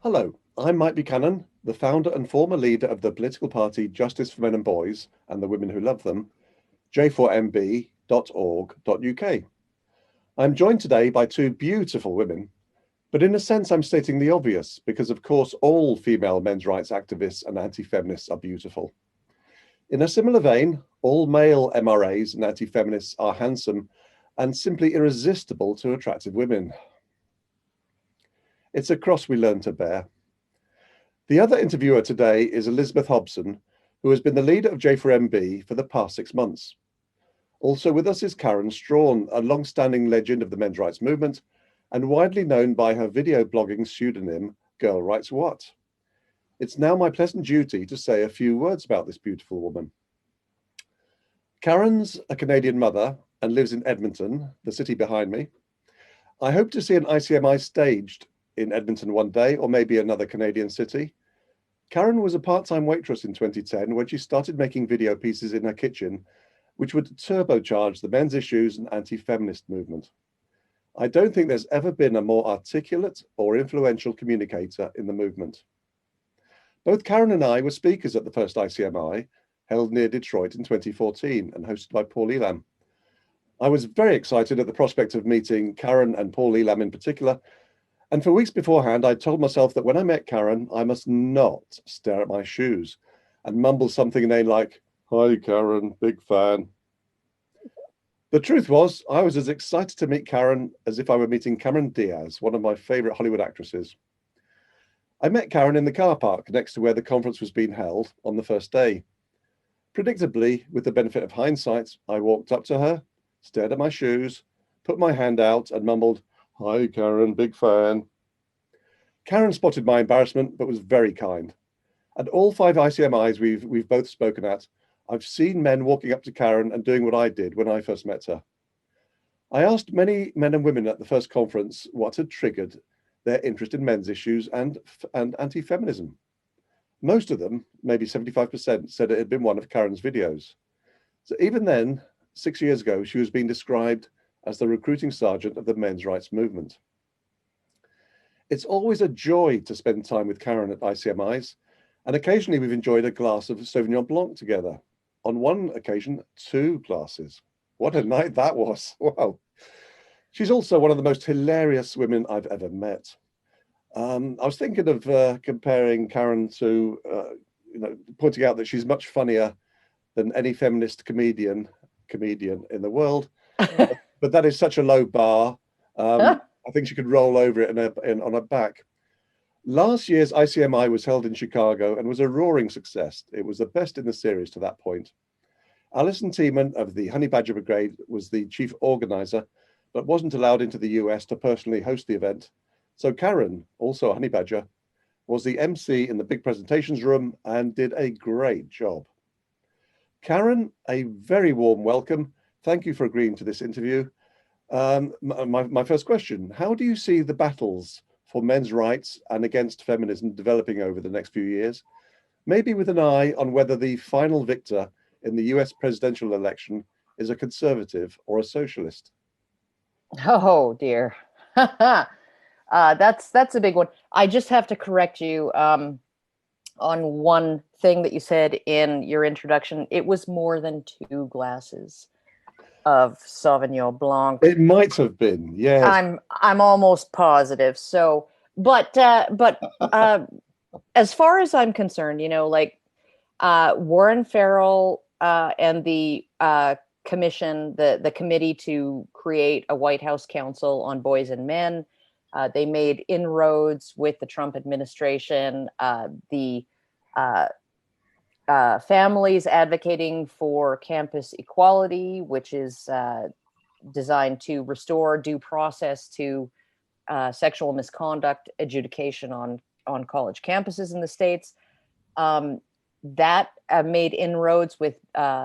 Hello, I'm Mike Buchanan, the founder and former leader of the political party Justice for Men and Boys and the Women Who Love Them, j4mb.org.uk. I'm joined today by two beautiful women, but in a sense I'm stating the obvious because of course all female men's rights activists and anti-feminists are beautiful. In a similar vein, all male MRAs and anti-feminists are handsome and simply irresistible to attractive women. It's a cross we learn to bear. The other interviewer today is Elizabeth Hobson, who has been the leader of J4MB for the past 6 months. Also with us is Karen Straughan, a long-standing legend of the men's rights movement and widely known by her video blogging pseudonym, GirlWritesWhat. It's now my pleasant duty to say a few words about this beautiful woman. Karen's a Canadian mother and lives in Edmonton, the city behind me. I hope to see an ICMI staged in Edmonton one day, or maybe another Canadian city. Karen was a part-time waitress in 2010 when she started making video pieces in her kitchen, which would turbocharge the men's issues and anti-feminist movement. I don't think there's ever been a more articulate or influential communicator in the movement. Both Karen and I were speakers at the first ICMI, held near Detroit in 2014 and hosted by Paul Elam. I was very excited at the prospect of meeting Karen and Paul Elam in particular, and for weeks beforehand, I told myself that when I met Karen, I must not stare at my shoes and mumble something inane like, "Hi, Karen, big fan." The truth was, I was as excited to meet Karen as if I were meeting Cameron Diaz, one of my favorite Hollywood actresses. I met Karen in the car park next to where the conference was being held on the first day. Predictably, with the benefit of hindsight, I walked up to her, stared at my shoes, put my hand out and mumbled, "Hi, Karen, big fan." Karen spotted my embarrassment, but was very kind. At all 5 ICMIs we've both spoken at, I've seen men walking up to Karen and doing what I did when I first met her. I asked many men and women at the first conference what had triggered their interest in men's issues and anti-feminism. Most of them, maybe 75%, said it had been one of Karen's videos. So even then, 6 years ago, she was being described as the recruiting sergeant of the men's rights movement. It's always a joy to spend time with Karen at ICMIs, and occasionally we've enjoyed a glass of Sauvignon Blanc together. On one occasion, 2 glasses. What a night that was. Wow. She's also one of the most hilarious women I've ever met. I was thinking of comparing Karen to, pointing out that she's much funnier than any feminist comedian in the world. But that is such a low bar. I think she could roll over it on her back. Last year's ICMI was held in Chicago and was a roaring success. It was the best in the series to that point. Alison Tiemann of the Honey Badger Brigade was the chief organizer, but wasn't allowed into the US to personally host the event. So Karen, also a Honey Badger, was the MC in the big presentations room and did a great job. Karen, a very warm welcome. Thank you for agreeing to this interview. My first question, how do you see the battles for men's rights and against feminism developing over the next few years? Maybe with an eye on whether the final victor in the US presidential election is a conservative or a socialist. Oh dear. That's a big one. I just have to correct you on one thing that you said in your introduction. It was more than 2 glasses of Sauvignon Blanc. It might have been, yes. I'm almost positive. So, but as far as I'm concerned, Warren Farrell and the commission, the committee to create a White House Council on Boys and Men, they made inroads with the Trump administration. The families advocating for campus equality, which is designed to restore due process to sexual misconduct adjudication on college campuses in the States. That made inroads with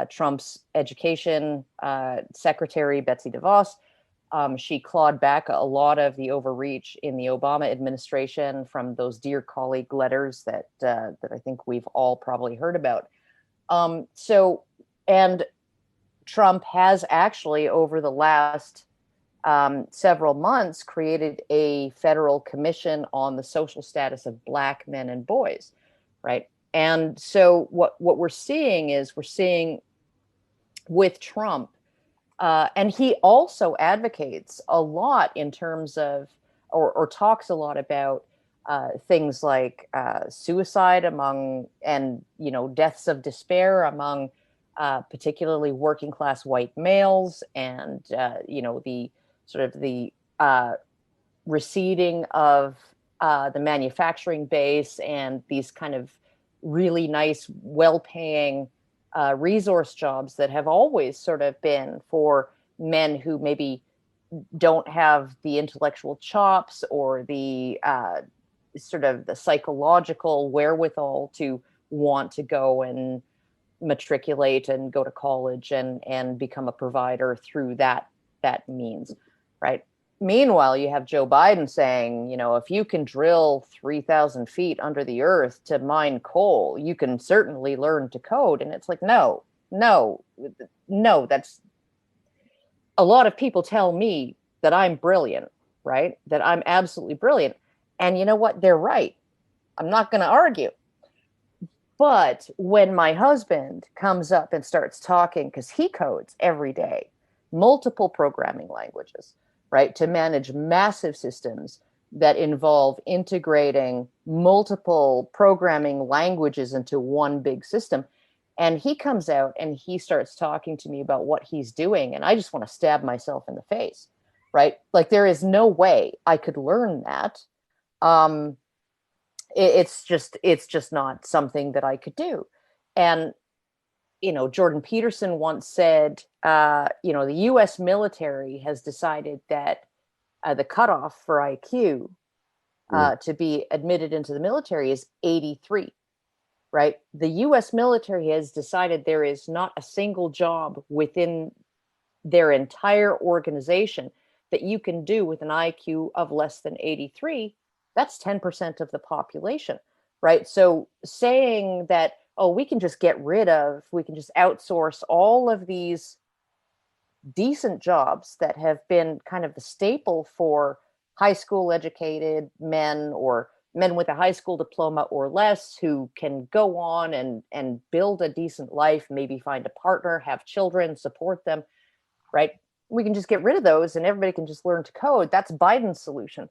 Trump's education secretary, Betsy DeVos. She clawed back a lot of the overreach in the Obama administration from those dear colleague letters that I think we've all probably heard about. And Trump has actually, over the last several months, created a federal commission on the social status of Black men and boys, right? And so what we're seeing is with Trump, and he also advocates a lot in terms of, or talks a lot about things like suicide among, and deaths of despair among particularly working class white males, and the sort of the receding of the manufacturing base, and these kind of really nice, well-paying resource jobs that have always sort of been for men who maybe don't have the intellectual chops or the sort of the psychological wherewithal to want to go and matriculate and go to college and become a provider through that means, right? Meanwhile, you have Joe Biden saying, if you can drill 3,000 feet under the earth to mine coal, you can certainly learn to code. And it's like, no, that's, a lot of people tell me that I'm brilliant, right? That I'm absolutely brilliant. And you know what? They're right. I'm not going to argue. But when my husband comes up and starts talking, because he codes every day, multiple programming languages, right, to manage massive systems that involve integrating multiple programming languages into one big system. And he comes out and he starts talking to me about what he's doing. And I just want to stab myself in the face, right? Like, there is no way I could learn that. It's just not something that I could do. And, Jordan Peterson once said, the US military has decided that the cutoff for IQ to be admitted into the military is 83, right? The US military has decided there is not a single job within their entire organization that you can do with an IQ of less than 83. That's 10% of the population, right? So saying that, we can just outsource all of these decent jobs that have been kind of the staple for high school educated men, or men with a high school diploma or less, who can go on and build a decent life, maybe find a partner, have children, support them, right? We can just get rid of those and everybody can just learn to code. That's Biden's solution.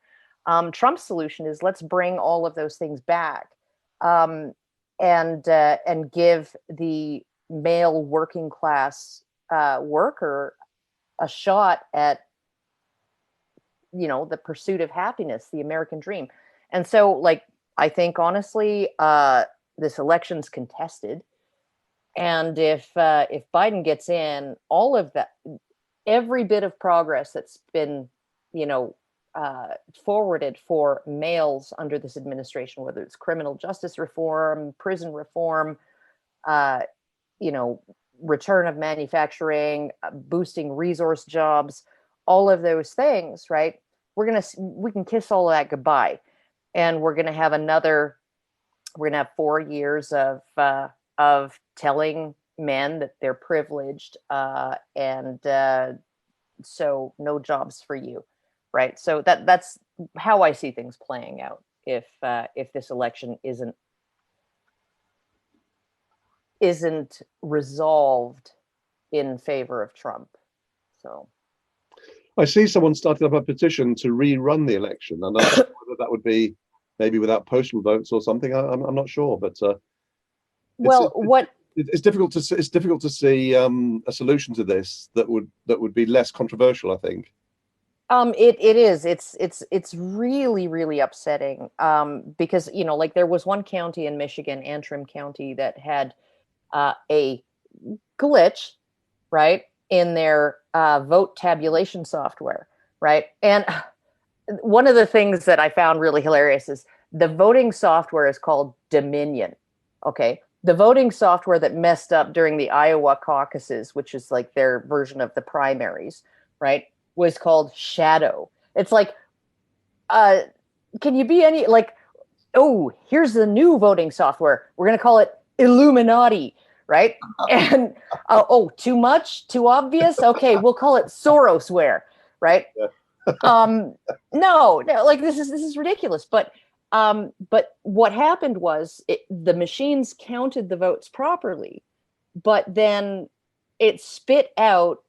Trump's solution is, let's bring all of those things back, and give the male working class worker a shot at, the pursuit of happiness, the American dream. And so, like, I think honestly, this election's contested, and if Biden gets in, all of that, every bit of progress that's been, forwarded for males under this administration, whether it's criminal justice reform, prison reform, return of manufacturing, boosting resource jobs, all of those things, right? We can kiss all of that goodbye, and we're gonna have 4 years of telling men that they're privileged, and so no jobs for you. Right. So that's how I see things playing out if this election isn't resolved in favor of Trump. So I see someone started up a petition to rerun the election, and I don't know whether that would be maybe without postal votes or something. I'm not sure, but it's difficult to see a solution to this that would be less controversial, I think. It is. It's really, really upsetting. Because, like, there was one county in Michigan, Antrim County, that had a glitch, right, in their vote tabulation software, right? And one of the things that I found really hilarious is the voting software is called Dominion. Okay. The voting software that messed up during the Iowa caucuses, which is like their version of the primaries, right, was called Shadow. It's like, can you be any, like, oh, here's the new voting software. We're going to call it Illuminati, right? And, oh, too much? Too obvious? Okay, we'll call it Sorosware, right? No, no, like this is ridiculous. But what happened was the machines counted the votes properly, but then it spit out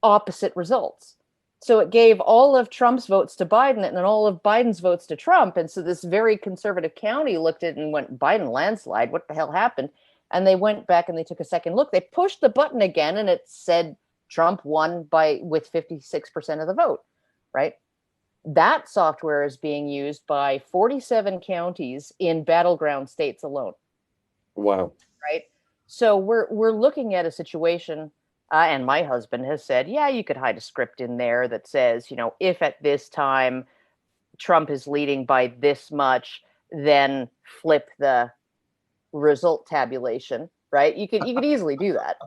opposite results. So it gave all of Trump's votes to Biden and then all of Biden's votes to Trump. And so this very conservative county looked at it and went, Biden landslide, what the hell happened? And they went back and they took a second look. They pushed the button again and it said Trump won with 56% of the vote, right? That software is being used by 47 counties in battleground states alone. Wow. Right? So we're looking at a situation, and my husband has said, yeah, you could hide a script in there that says, if at this time Trump is leading by this much, then flip the result tabulation, right? You could easily do that,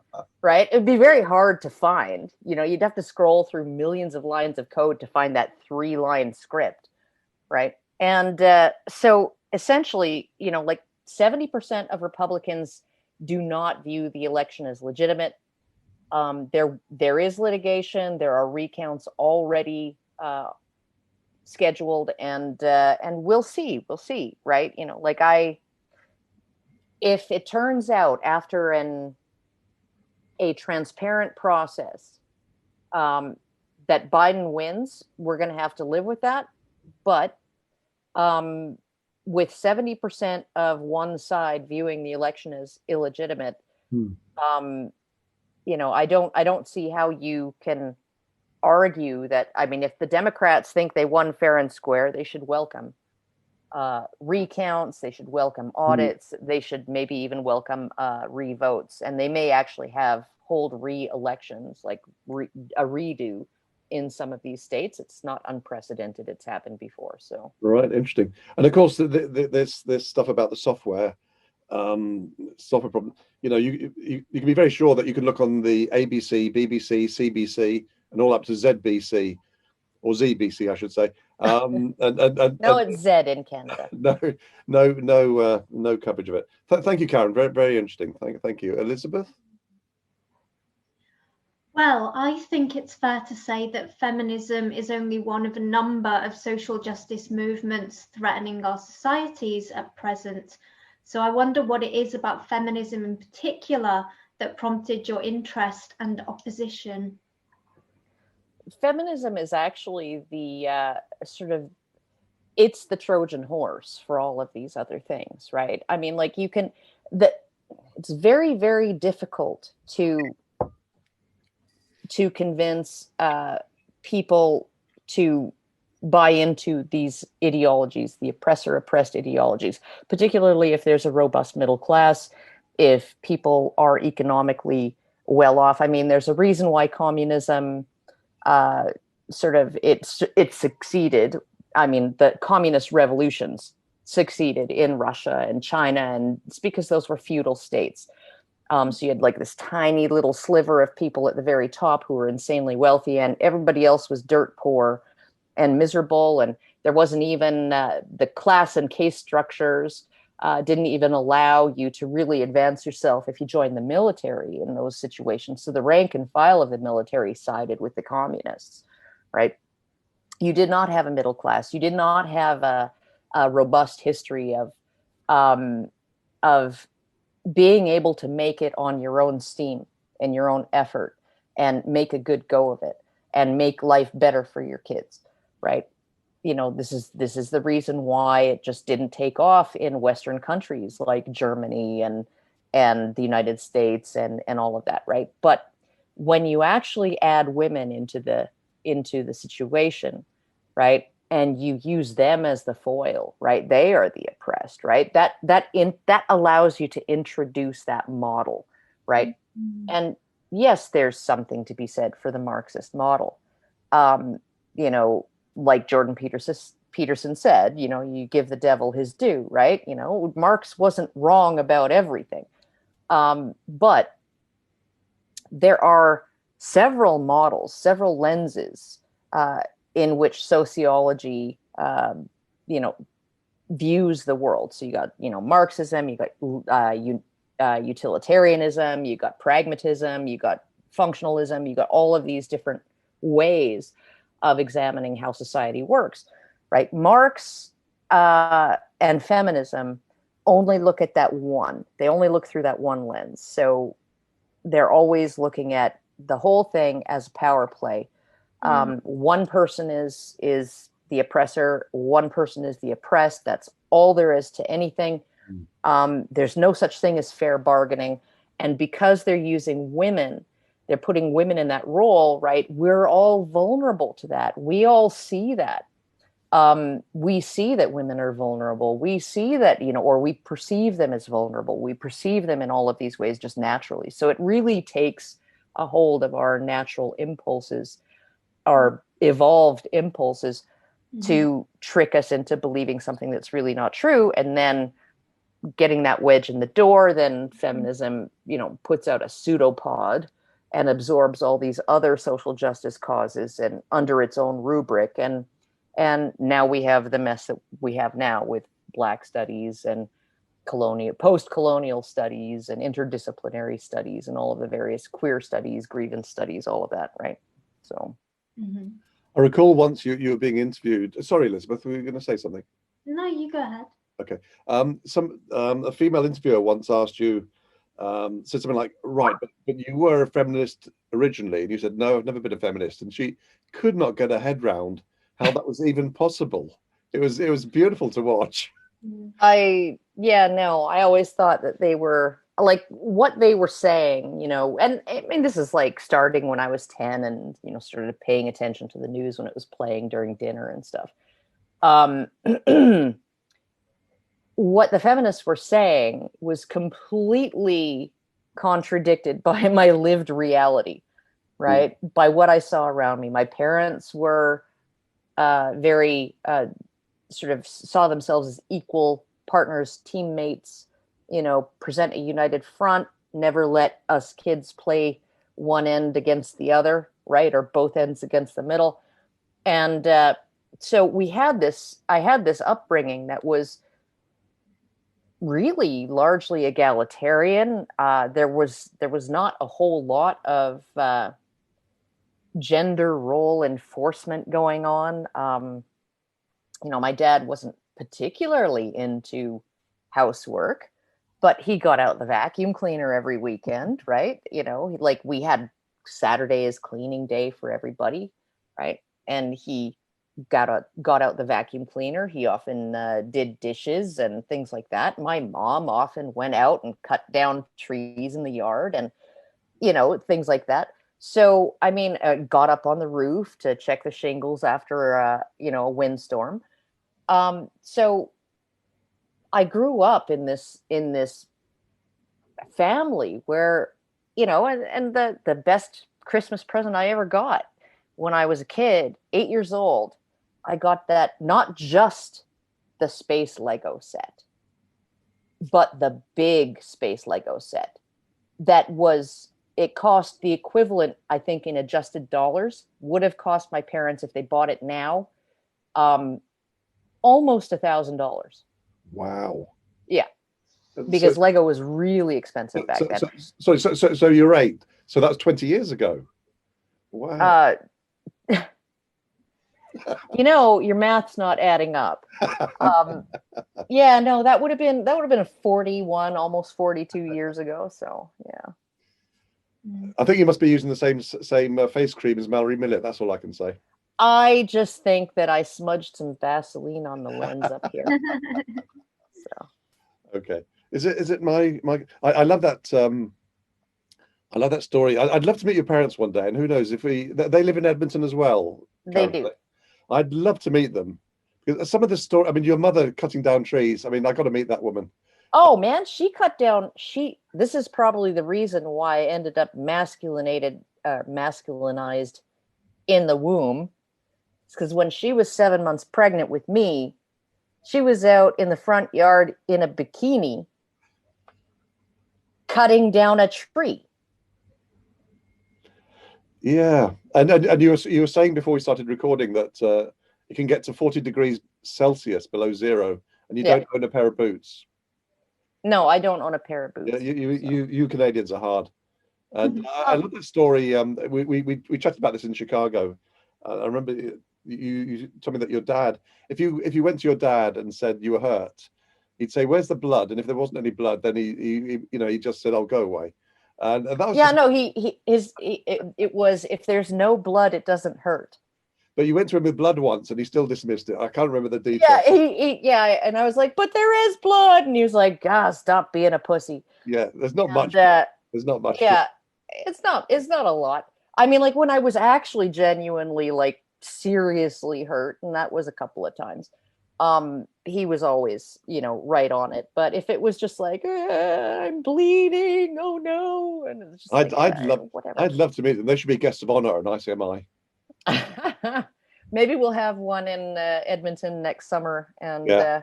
right? It'd be very hard to find. You'd have to scroll through millions of lines of code to find that 3-line script, right? And so essentially, like 70% of Republicans do not view the election as legitimate. There is litigation. There are recounts already scheduled, and we'll see, right? If it turns out after a transparent process that Biden wins, we're going to have to live with that. But with 70% of one side viewing the election as illegitimate, I don't see how you can argue that. I mean, if the Democrats think they won fair and square, they should welcome recounts, they should welcome audits, they should maybe even welcome revotes, and they may actually hold re-elections, like a redo in some of these states. It's not unprecedented. It's happened before. So right, interesting. And of course, this stuff about the software problem. You can be very sure that you can look on the ABC, BBC, CBC, and all up to ZBC or ZBC, I should say. No, it's Z in Canada. No coverage of it. Thank you, Karen. Very, very interesting. Thank you, Elizabeth. Well, I think it's fair to say that feminism is only one of a number of social justice movements threatening our societies at present. So I wonder what it is about feminism in particular that prompted your interest and opposition. Feminism is actually the it's the Trojan horse for all of these other things, right? I mean, like it's very, very difficult to convince people to buy into these ideologies, the oppressor-oppressed ideologies, particularly if there's a robust middle class, if people are economically well off. I mean, there's a reason why communism it succeeded. I mean, the communist revolutions succeeded in Russia and China, and it's because those were feudal states. So you had like this tiny little sliver of people at the very top who were insanely wealthy, and everybody else was dirt poor and miserable. And there wasn't even the class and caste structures didn't even allow you to really advance yourself if you joined the military in those situations. So the rank and file of the military sided with the communists, right? You did not have a middle class. You did not have a robust history of being able to make it on your own steam and your own effort and make a good go of it and make life better for your kids, right? This is the reason why it just didn't take off in Western countries like Germany and the United States and all of that, right? But when you actually add women into the situation, right, and you use them as the foil, right, they are the oppressed, right? That allows you to introduce that model, right? Mm-hmm. And yes, there's something to be said for the Marxist model. Like Jordan Peterson said, you give the devil his due, right? Marx wasn't wrong about everything. But there are several models, several lenses in which sociology, views the world. So you got, Marxism, you got utilitarianism, you got pragmatism, you got functionalism, you got all of these different ways of examining how society works, right? Marx and feminism only look at that one. They only look through that one lens. So they're always looking at the whole thing as a power play. One person is the oppressor, one person is the oppressed. That's all there is to anything. There's no such thing as fair bargaining. And because they're using women, they're putting women in that role, right? We're all vulnerable to that. We all see that. We see that women are vulnerable. We see that, or we perceive them as vulnerable. We perceive them in all of these ways just naturally. So it really takes a hold of our natural impulses, our evolved impulses, to trick us into believing something that's really not true. And then getting that wedge in the door, then feminism, puts out a pseudopod and absorbs all these other social justice causes and under its own rubric. And now we have the mess that we have now with Black studies and post-colonial studies and interdisciplinary studies and all of the various queer studies, grievance studies, all of that, right? So. I recall once you were being interviewed. Sorry, Elizabeth, were you going to say something? No, you go ahead. Okay. A female interviewer once asked you, said something like, right, but you were a feminist originally, and you said, no, I've never been a feminist, and she could not get her head round how that was even possible. It was beautiful to watch. I always thought that they were like what they were saying, and I mean, this is like starting when I was 10 and, started paying attention to the news when it was playing during dinner and stuff. What the feminists were saying was completely contradicted by my lived reality, right? By what I saw around me. My parents were very sort of saw themselves as equal partners, teammates, present a united front, never let us kids play one end against the other, right? Or both ends against the middle. And so I had this upbringing that was really largely egalitarian. There was not a whole lot of gender role enforcement going on. My dad wasn't particularly into housework, but he got out the vacuum cleaner every weekend, right? Like we had Saturday as cleaning day for everybody, right? And he got out the vacuum cleaner. He often did dishes and things like that. My mom often went out and cut down trees in the yard and, things like that. So, I mean, got up on the roof to check the shingles after, a windstorm. So I grew up in this family where, and the best Christmas present I ever got when I was a kid, 8 years old, I got that, not just the space Lego set, but the big space Lego set it cost the equivalent, I think, in adjusted dollars, would have cost my parents, if they bought it now, almost $1,000. Wow. Yeah. Because Lego was really expensive back then. So you're 8. So that's 20 years ago. Wow. Your math's not adding up. That would have been a 41, almost 42 years ago. So yeah. I think you must be using the same face cream as Mallory Millett. That's all I can say. I just think that I smudged some Vaseline on the lens up here. So. Okay. Is it my? I love that. I love that story. I'd love to meet your parents one day, and who knows if they live in Edmonton as well. They do. I'd love to meet them because some of the story. I mean, your mother cutting down trees. I mean, I got to meet that woman. Oh man, she cut down. This is probably the reason why I ended up masculinized in the womb. It's because when she was 7 months pregnant with me, she was out in the front yard in a bikini, cutting down a tree. Yeah, and you were saying before we started recording that it can get to 40 degrees Celsius below zero, and you don't own a pair of boots. No, I don't own a pair of boots. Yeah, you Canadians are hard. And I love that story. We chatted about this in Chicago. I remember you told me that your dad, if you went to your dad and said you were hurt, he'd say, "Where's the blood?" And if there wasn't any blood, then he just said, "Oh, go away." And that was Yeah, no, it was, if there's no blood, it doesn't hurt. But you went to him with blood once, and he still dismissed it. I can't remember the Yeah, details. yeah, and I was like, "But there is blood," and he was like, "God, stop being a pussy." Yeah, there's not much. And, there's not much. yeah, it's not a lot. I mean, like when I was actually genuinely like seriously hurt, and that was a couple of times, he was always, right on it. But if it was just like, I'm bleeding, oh no, and it's just whatever. I'd love to meet them. They should be guests of honor on ICMI. Maybe we'll have one in Edmonton next summer, and yeah,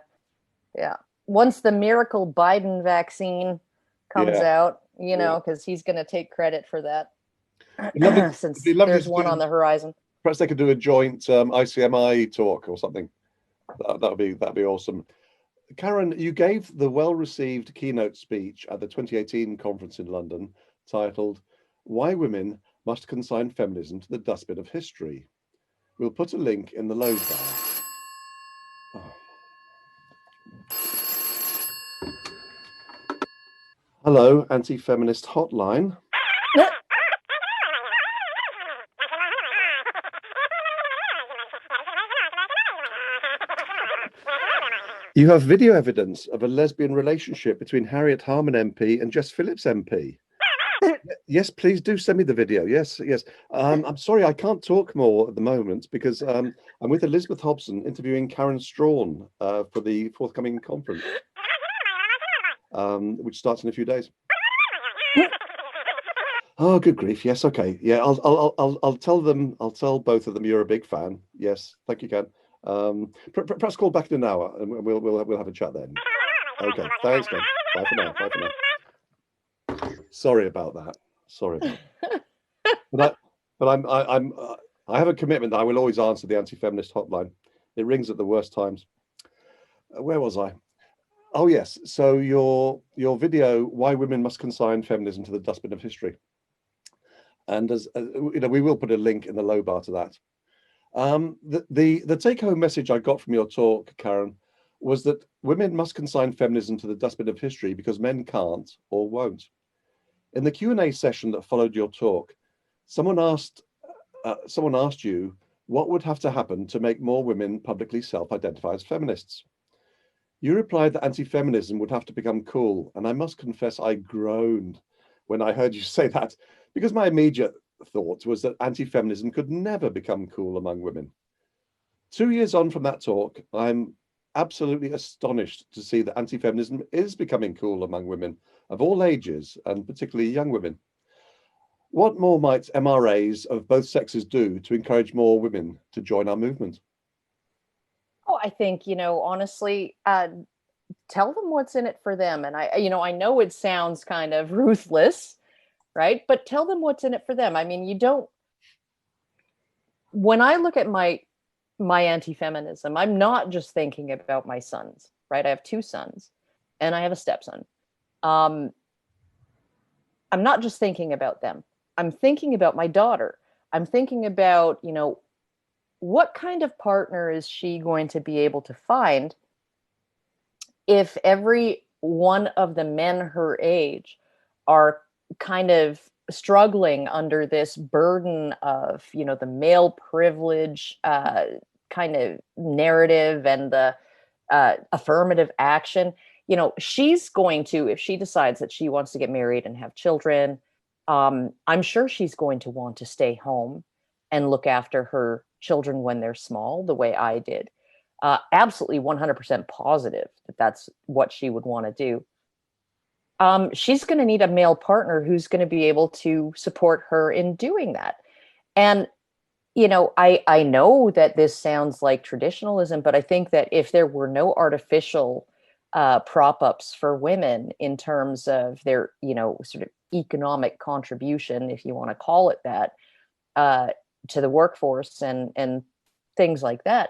once the miracle Biden vaccine comes out, because he's going to take credit for that. Since there's one on the horizon. Perhaps they could do a joint ICMI talk or something. That'd be awesome. Karen, you gave the well-received keynote speech at the 2018 conference in London, titled "Why Women Must Consign Feminism to the Dustbin of History." We'll put a link in the load bar. Hello, Anti-Feminist Hotline. You have video evidence of a lesbian relationship between Harriet Harman MP and Jess Phillips MP. Yes, please do send me the video. Yes. I'm sorry, I can't talk more at the moment because I'm with Elizabeth Hobson interviewing Karen Straughan for the forthcoming conference, which starts in a few days. Oh, good grief! Yes, okay, yeah. I'll tell them. I'll tell both of them you're a big fan. Yes, thank you, Ken. Perhaps call back in an hour and we'll have a chat then. Okay, thanks, Ken. Bye for now. Bye for now. Sorry about that. But I have a commitment that I will always answer the Anti-Feminist Hotline. It rings at the worst times. Where was I? Oh yes. So your video, "Why Women Must Consign Feminism to the Dustbin of History," and as we will put a link in the low bar to that. The take-home message I got from your talk, Karen, was that women must consign feminism to the dustbin of history because men can't or won't. In the Q&A session that followed your talk, someone asked you what would have to happen to make more women publicly self-identify as feminists. You replied that anti-feminism would have to become cool, and I must confess I groaned when I heard you say that, because my immediate thought was that anti-feminism could never become cool among women. 2 years on from that talk, I'm absolutely astonished to see that anti-feminism is becoming cool among women of all ages, and particularly young women. What more might MRAs of both sexes do to encourage more women to join our movement? Oh, I think, honestly, tell them what's in it for them. And I know it sounds kind of ruthless, right? But tell them what's in it for them. I mean, when I look at my anti-feminism, I'm not just thinking about my sons, right? I have 2 sons and I have a stepson. I'm not just thinking about them. I'm thinking about my daughter. I'm thinking about, what kind of partner is she going to be able to find if every one of the men her age are kind of struggling under this burden of, the male privilege kind of narrative and the affirmative action. She's going to, if she decides that she wants to get married and have children, I'm sure she's going to want to stay home and look after her children when they're small, the way I did. Absolutely 100% positive that that's what she would want to do. She's going to need a male partner who's going to be able to support her in doing that. And, I know that this sounds like traditionalism, but I think that if there were no artificial prop-ups for women in terms of their, sort of economic contribution, if you want to call it that, to the workforce and things like that.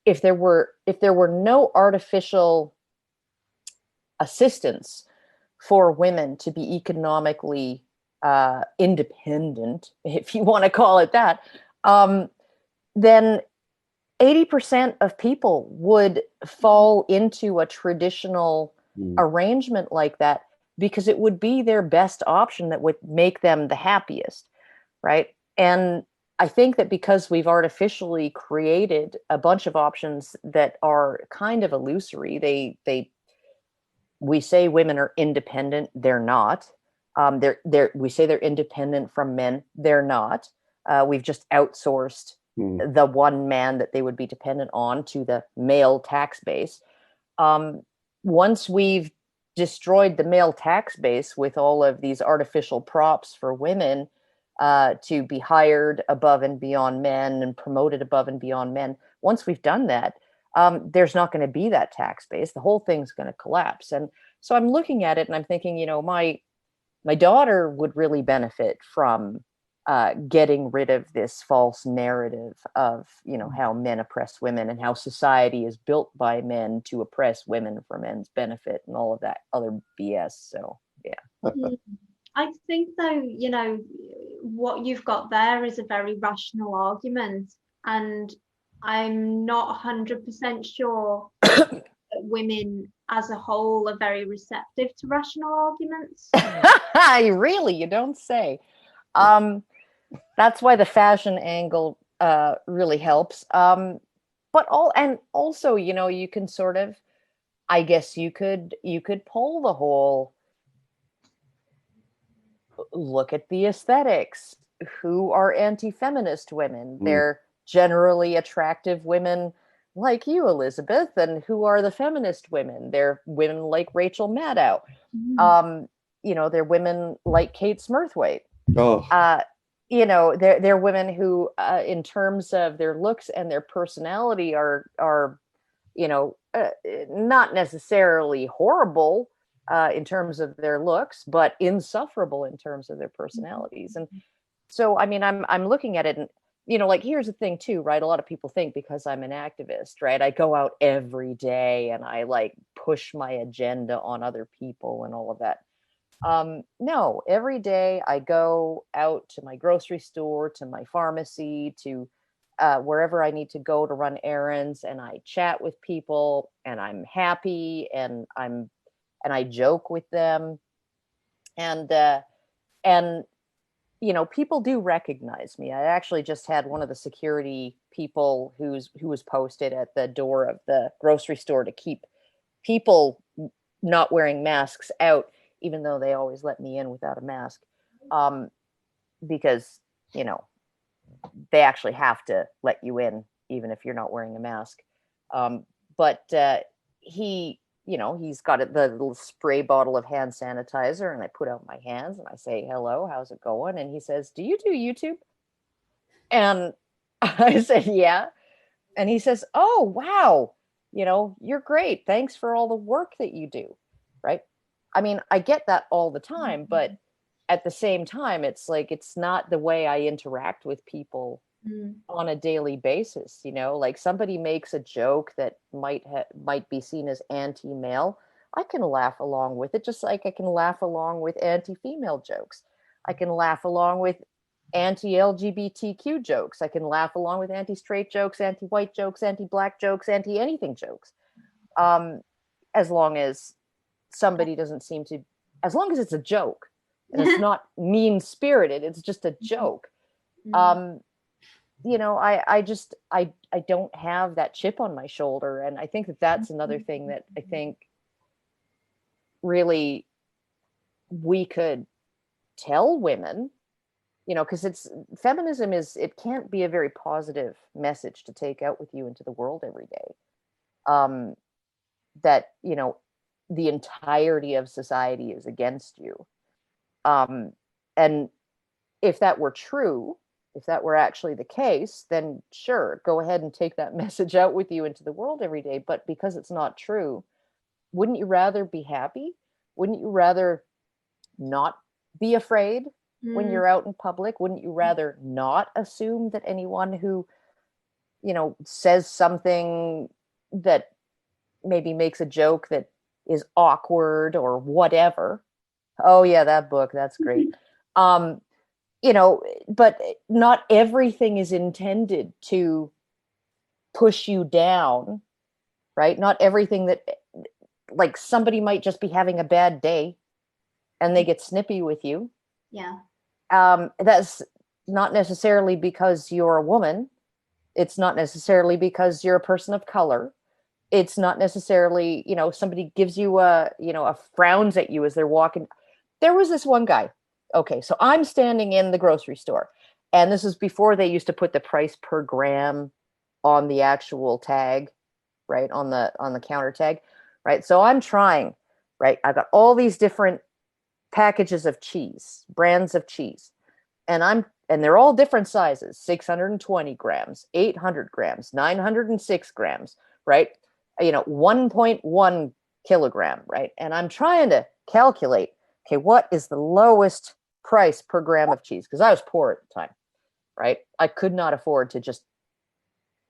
If there were no artificial assistance for women to be economically independent, if you want to call it that, then 80% of people would fall into a traditional arrangement like that because it would be their best option that would make them the happiest, right? And I think that because we've artificially created a bunch of options that are kind of illusory, we say women are independent, they're not. We say they're independent from men, they're not. We've just outsourced the one man that they would be dependent on to the male tax base. Once we've destroyed the male tax base with all of these artificial props for women to be hired above and beyond men and promoted above and beyond men, once we've done that, there's not going to be that tax base. The whole thing's going to collapse. And so I'm looking at it and I'm thinking, you know, my daughter would really benefit from getting rid of this false narrative of, you know, how men oppress women and how society is built by men to oppress women for men's benefit and all of that other BS. So, yeah. I think, though, you know, what you've got there is a very rational argument, and I'm not 100% sure that women as a whole are very receptive to rational arguments. Really, you don't say. That's why the fashion angle really helps. But also, you know, you can sort of, I guess you could pull the whole, look at the aesthetics. Who are anti-feminist women? They're generally attractive women like you, Elizabeth. And who are the feminist women? They're women like Rachel Maddow. You know, they're women like Kate Smurthwaite. You know, they're women who, in terms of their looks and their personality, are you know, not necessarily horrible in terms of their looks, but insufferable in terms of their personalities. And so, I mean, I'm looking at it, and you know, like, here's the thing too, right? A lot of people think because I'm an activist, right? I go out every day and I like push my agenda on other people and all of that. No, every day I go out to my grocery store, to my pharmacy, to wherever I need to go to run errands, and I chat with people, and I'm happy, and I joke with them, and you know, people do recognize me. I actually just had one of the security people who was posted at the door of the grocery store to keep people not wearing masks out, even though they always let me in without a mask, because, you know, they actually have to let you in even if you're not wearing a mask. But he, you know, he's got the little spray bottle of hand sanitizer, and I put out my hands and I say, hello, how's it going? And he says, do you do YouTube? And I said, yeah. And he says, oh, wow, you know, you're great. Thanks for all the work that you do. Right. I mean, I get that all the time, but at the same time, it's like, it's not the way I interact with people on a daily basis. You know, like, somebody makes a joke that might be seen as anti-male. I can laugh along with it, just like I can laugh along with anti-female jokes. I can laugh along with anti-LGBTQ jokes. I can laugh along with anti-straight jokes, anti-white jokes, anti-black jokes, anti-anything jokes. As long as somebody doesn't seem to, as long as it's a joke and it's not mean-spirited, it's just a joke. You know, I don't have that chip on my shoulder. And I think that that's another thing that I think really we could tell women, you know, because feminism it can't be a very positive message to take out with you into the world every day. That, you know, the entirety of society is against you. And if that were true, if that were actually the case, then sure, go ahead and take that message out with you into the world every day. But because it's not true, wouldn't you rather be happy? Wouldn't you rather not be afraid when you're out in public? Wouldn't you rather not assume that anyone who, you know, says something that maybe makes a joke that is awkward or whatever? Oh yeah, that book, that's great. you know, but not everything is intended to push you down, right? Not everything that, like, somebody might just be having a bad day and they get snippy with you. Yeah. That's not necessarily because you're a woman. It's not necessarily because you're a person of color. It's not necessarily, you know, somebody gives you a frowns at you as they're walking. There was this one guy. Okay, so I'm standing in the grocery store, and this is before they used to put the price per gram on the actual tag, right? On the counter tag, right? So I'm trying, right? I've got all these different packages of cheese, brands of cheese, and they're all different sizes: 620 grams, 800 grams, 906 grams, right? 1.1 kilogram, right? And I'm trying to calculate, okay, what is the lowest price per gram of cheese? Because I was poor at the time, right? I could not afford to just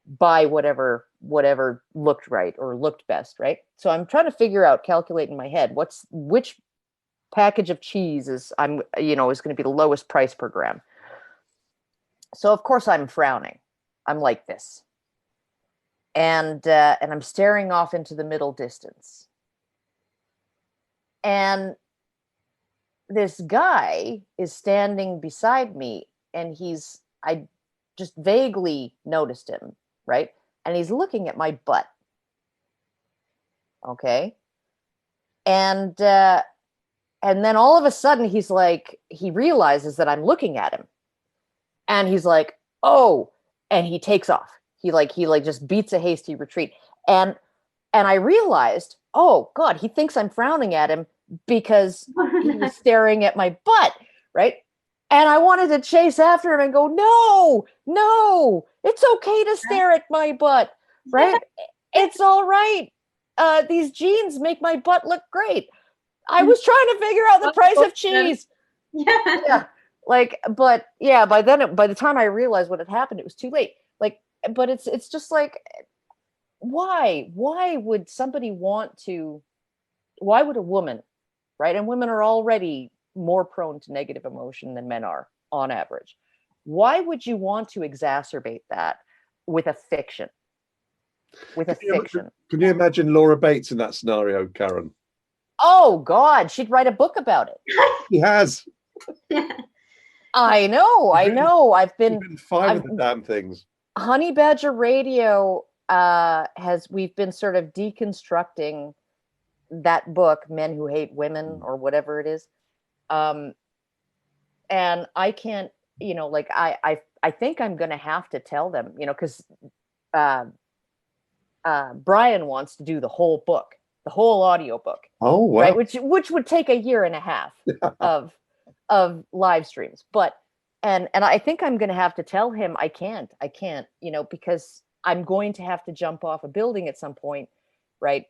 buy whatever looked right or looked best, right? So I'm trying to calculate in my head, which package of cheese is going to be the lowest price per gram. So of course I'm frowning. I'm like this. And I'm staring off into the middle distance. And this guy is standing beside me, and I just vaguely noticed him, right? And he's looking at my butt. Okay. And then all of a sudden he realizes that I'm looking at him. And he's like, "Oh," and he takes off. He just beats a hasty retreat. And I realized, oh God, he thinks I'm frowning at him because he was staring at my butt, right? And I wanted to chase after him and go, no, it's okay to stare at my butt, right? It's all right. These jeans make my butt look great. I was trying to figure out the price of cheese. Yeah. But yeah, by the time I realized what had happened, it was too late. But it's just like, why would a woman, right? And women are already more prone to negative emotion than men are on average. Why would you want to exacerbate that with a fiction? Can you imagine Laura Bates in that scenario, Karen? Oh God, she'd write a book about it. She has. I know. I've been fine with the damn things. Honey Badger Radio we've been sort of deconstructing that book, Men Who Hate Women, or whatever it is. And I can't, I think I'm going to have to tell them, because Brian wants to do the whole book, the whole audio book. Oh, wow. Right, which would take a year and a half of live streams. But and I think I'm going to have to tell him I can't, because I'm going to have to jump off a building at some point, right?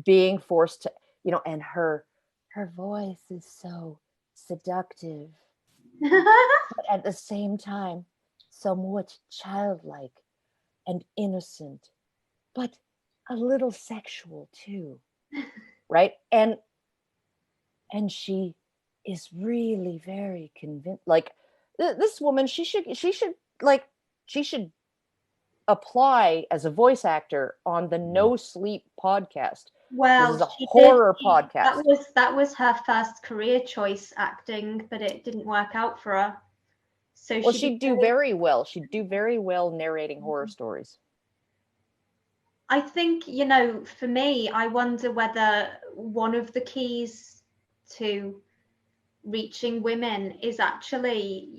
Being forced to, and her voice is so seductive, but at the same time, somewhat childlike and innocent, but a little sexual too, right? And she is really very convinced. Like this woman, she should apply as a voice actor on the No Sleep podcast. Well, this is a horror podcast. That was her first career choice, acting, but it didn't work out for her. So she'd do very well. She'd do very well narrating horror stories. I think, for me, I wonder whether one of the keys to reaching women is actually,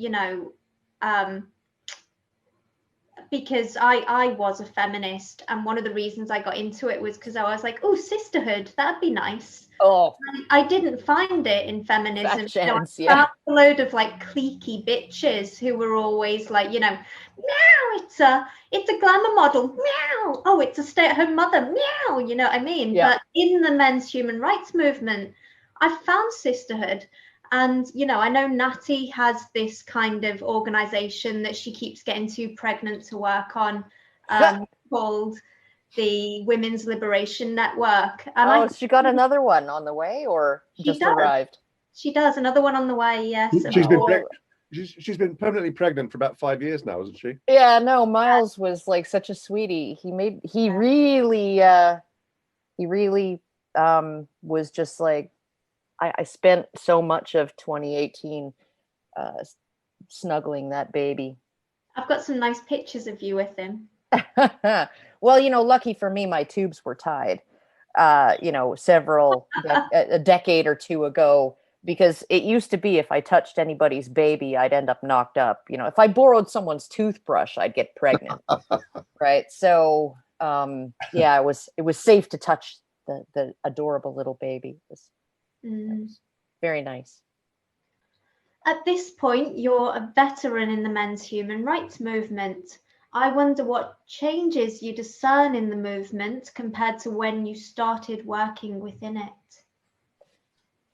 because I was a feminist, and one of the reasons I got into it was because I was like, oh, sisterhood, that'd be nice. Oh, I didn't find it in feminism. I found a load of cliquey bitches who were always like, meow, it's a glamour model, meow, oh, it's a stay-at-home mother, meow, you know what I mean? Yeah. But in the men's human rights movement, I found sisterhood. And, I know Natty has this kind of organization that she keeps getting too pregnant to work on, called the Women's Liberation Network. And she got another one on the way, or just arrived? She does. Another one on the way. Yes. She's been permanently pregnant for about 5 years now, isn't she? Yeah, no, Miles was like such a sweetie. He really was just like, I spent so much of 2018 snuggling that baby. I've got some nice pictures of you with him. Well, lucky for me, my tubes were tied, a decade or two ago, because it used to be if I touched anybody's baby, I'd end up knocked up. If I borrowed someone's toothbrush, I'd get pregnant. Right. So, yeah, it was safe to touch the adorable little baby. It was very nice. At this point, you're a veteran in the men's human rights movement. I wonder what changes you discern in the movement compared to when you started working within it.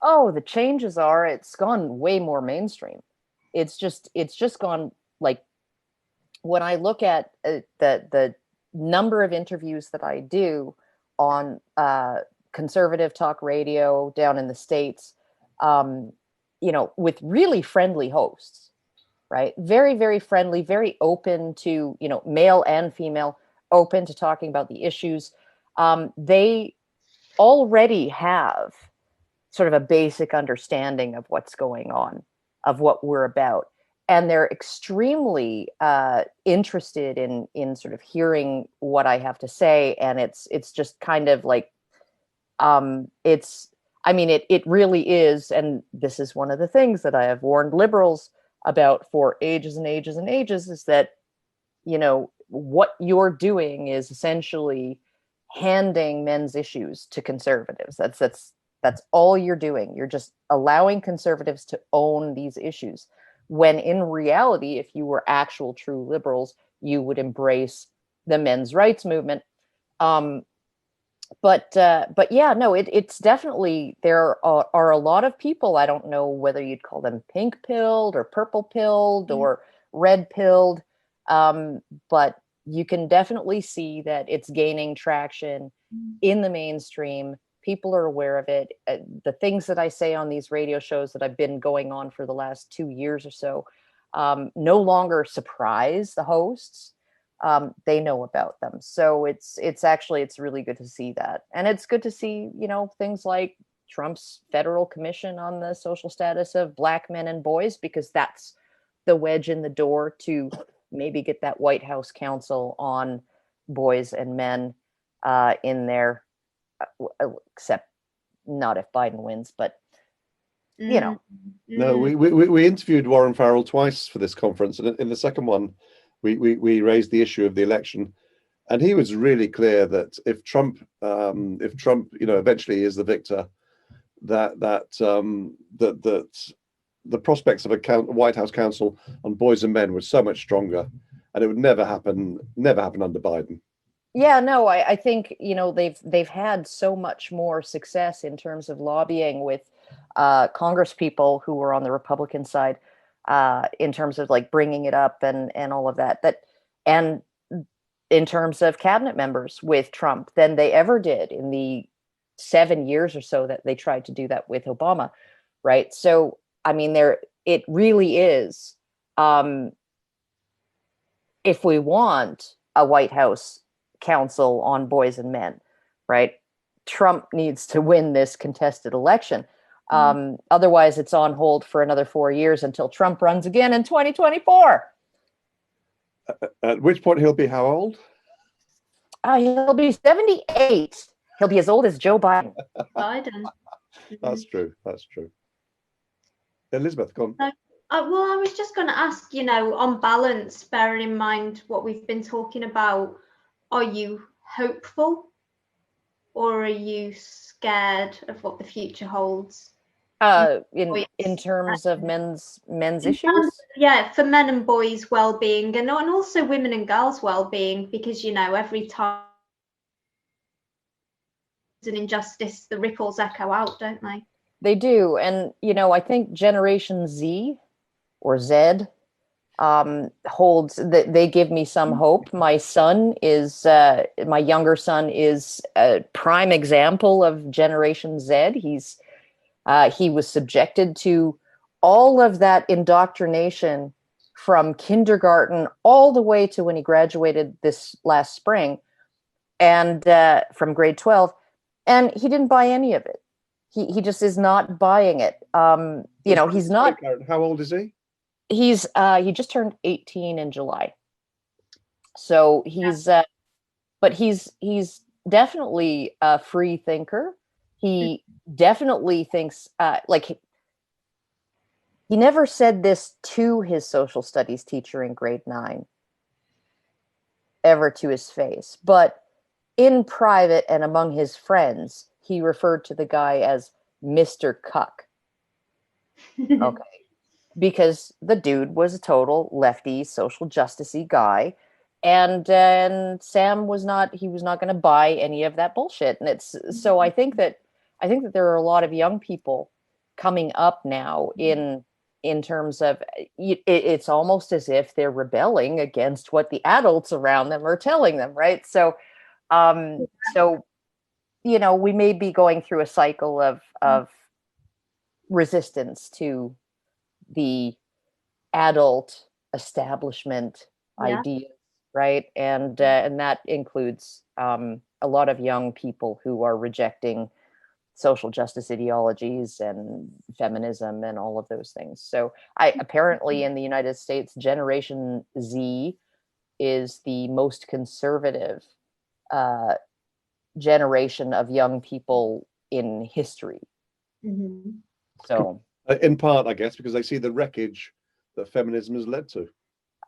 Oh, the changes are, it's gone way more mainstream. It's just gone, like, when I look at the number of interviews that I do on conservative talk radio down in the States, with really friendly hosts, right? Very, very friendly, very open to, male and female, open to talking about the issues. They already have sort of a basic understanding of what's going on, of what we're about. And they're extremely interested in sort of hearing what I have to say. And it's just kind of like, it really is. And this is one of the things that I have warned liberals about for ages and ages and ages, is that, what you're doing is essentially handing men's issues to conservatives. That's all you're doing. You're just allowing conservatives to own these issues, when in reality, if you were actual true liberals, you would embrace the men's rights movement. But yeah, no, it's definitely, there are a lot of people, I don't know whether you'd call them pink pilled or purple pilled or red pilled, but you can definitely see that it's gaining traction in the mainstream. People are aware of it. The things that I say on these radio shows that I've been going on for the last 2 years or so no longer surprise the hosts. They know about them. So it's really good to see that. And it's good to see, things like Trump's federal commission on the social status of Black men and boys, because that's the wedge in the door to maybe get that White House Council on boys and men in there, except not if Biden wins, but No, we interviewed Warren Farrell twice for this conference, and in the second one, we raised the issue of the election, and he was really clear that if Trump, eventually is the victor, that the prospects of a White House Council on boys and men were so much stronger, and it would never happen under Biden. Yeah, no, I think, they've had so much more success in terms of lobbying with Congress people who were on the Republican side, in terms of like bringing it up and all of that, and in terms of cabinet members with Trump, than they ever did in the 7 years or so that they tried to do that with Obama. Right. So, it really is, if we want a White House Council on boys and men, right, Trump needs to win this contested election. Otherwise, it's on hold for another 4 years until Trump runs again in 2024. At which point he'll be how old? He'll be 78. He'll be as old as Joe Biden. That's true. Elizabeth, go on. Well, I was just going to ask, on balance, bearing in mind what we've been talking about, are you hopeful, or are you scared of what the future holds? In terms of men's issues? For men and boys' well-being, and also women and girls' well-being, because every time there's an injustice, the ripples echo out, don't they? They do. And I think Generation Z or Z holds that. They give me some hope. My younger son is a prime example of Generation Z. He's He was subjected to all of that indoctrination from kindergarten all the way to when he graduated this last spring, and from grade 12, and he didn't buy any of it. He just is not buying it. You know, he's not. How old is he? He just turned 18 in July. So he's but he's definitely a free thinker. He definitely thinks like he never said this to his social studies teacher in grade 9 ever to his face, but in private and among his friends, he referred to the guy as Mr. Cuck. Okay. Because the dude was a total lefty, social justicey guy. And Sam was not, he was not going to buy any of that bullshit. And it's, so I think that there are a lot of young people coming up now in terms of, it's almost as if they're rebelling against what the adults around them are telling them, right? So, you know, we may be going through a cycle of resistance to the adult establishment ideas, right? And that includes a lot of young people who are rejecting social justice ideologies and feminism and all of those things. So apparently in the United States, Generation Z is the most conservative generation of young people in history. Mm-hmm. So in part, I guess, because they see the wreckage that feminism has led to.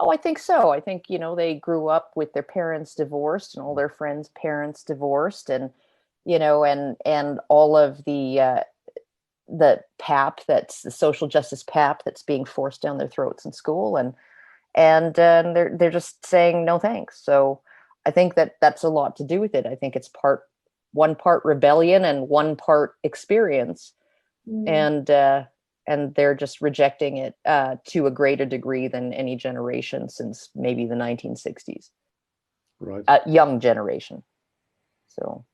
Oh, I think so. I think, you know, they grew up with their parents divorced and all their friends' parents divorced, and, you know, and all of the pap, that's the social justice pap that's being forced down their throats in school, and they're just saying no thanks. So I think that that's a lot to do with it. I think it's one part rebellion and one part experience, and they're just rejecting it to a greater degree than any generation since maybe the 1960s. Right. Young generation. So,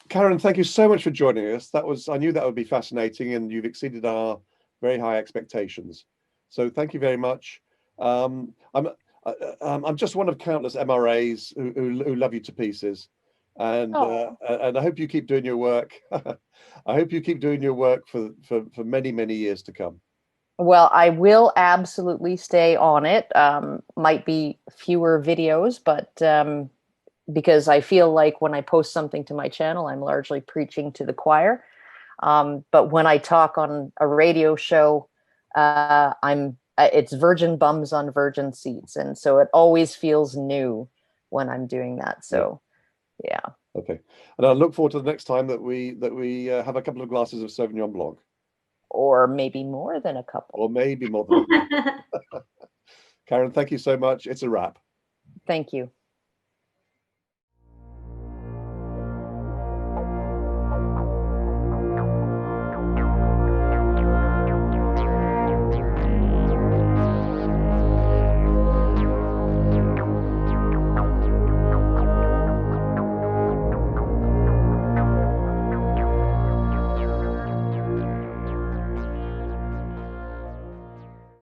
Karen, thank you so much for joining us. I knew that would be fascinating, and you've exceeded our very high expectations. So thank you very much. I'm just one of countless MRAs who love you to pieces, and I hope you keep doing your work. I hope you keep doing your work for many, many years to come. Well, I will absolutely stay on it. Might be fewer videos, but because I feel like when I post something to my channel, I'm largely preaching to the choir. But when I talk on a radio show, it's virgin bums on virgin seats, and so it always feels new when I'm doing that. So, yeah. Okay, and I look forward to the next time that we have a couple of glasses of Sauvignon Blanc, or maybe more than a couple, or maybe more than a couple. Karen, thank you so much. It's a wrap. Thank you.